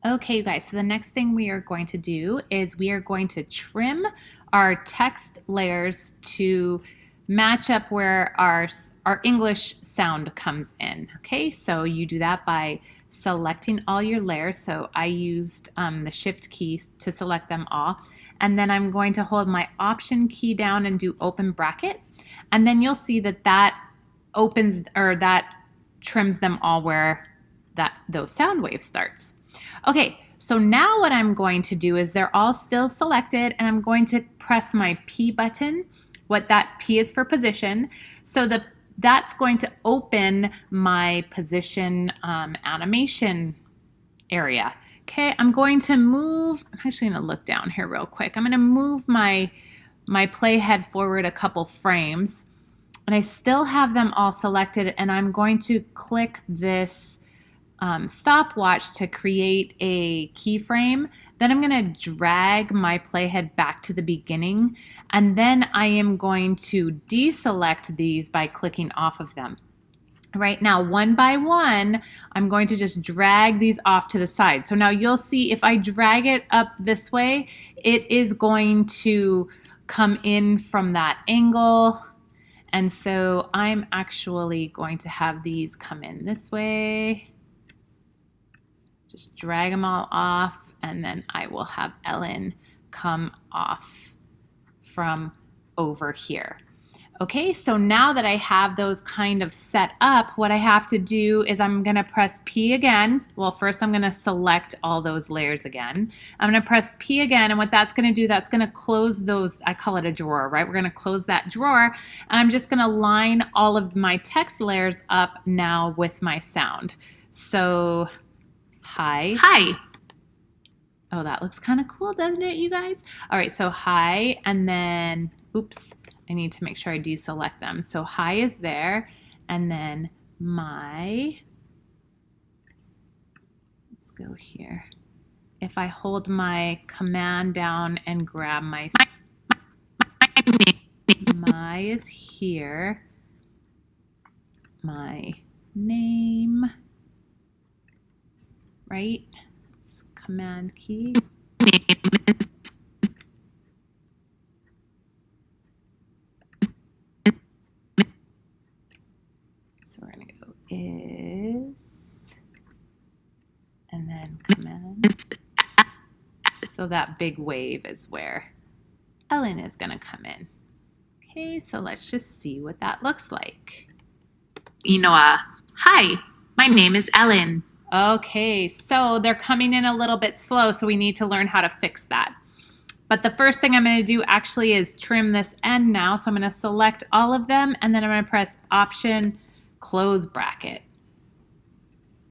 Okay, you guys, so the next thing we are going to do is we are going to trim our text layers to match up where our English sound comes in. Okay, so you do that by selecting all your layers. So I used the shift key to select them all. And then I'm going to hold my option key down and do open bracket. And then you'll see that that opens, or that trims them all where those sound waves starts. Okay, so now what I'm going to do is they're all still selected, and I'm going to press my P button. What that P is for position. So that's going to open my position animation area. Okay, I'm going to move, I'm actually going to look down here real quick. I'm going to move my playhead forward a couple frames, and I still have them all selected, and I'm going to click this stopwatch to create a keyframe. Then I'm going to drag my playhead back to the beginning, and then I am going to deselect these by clicking off of them. Right now, one by one, I'm going to just drag these off to the side. So now you'll see if I drag it up this way, it is going to come in from that angle. And so I'm actually going to have these come in this way. Just drag them all off, and then I will have Ellen come off from over here. Okay, so now that I have those kind of set up, what I have to do is I'm going to press P again. Well, first I'm going to select all those layers again. I'm going to press P again, and what that's going to do, that's going to close those, I call it a drawer, right? We're going to close that drawer, and I'm just going to line all of my text layers up now with my sound. So, hi. Hi. Oh, that looks kind of cool, doesn't it, you guys? All right, so hi, and then, oops, I need to make sure I deselect them. So hi is there, and then my, let's go here. If I hold my command down and grab my is here, my name, right? It's command key. So we're going to go is, and then command. So that big wave is where Ellen is going to come in. Okay, so let's just see what that looks like. Inoa. Hi, my name is Ellen. Okay, so they're coming in a little bit slow, so we need to learn how to fix that. But the first thing I'm going to do actually is trim this end now. So I'm going to select all of them, and then I'm going to press Option, close bracket.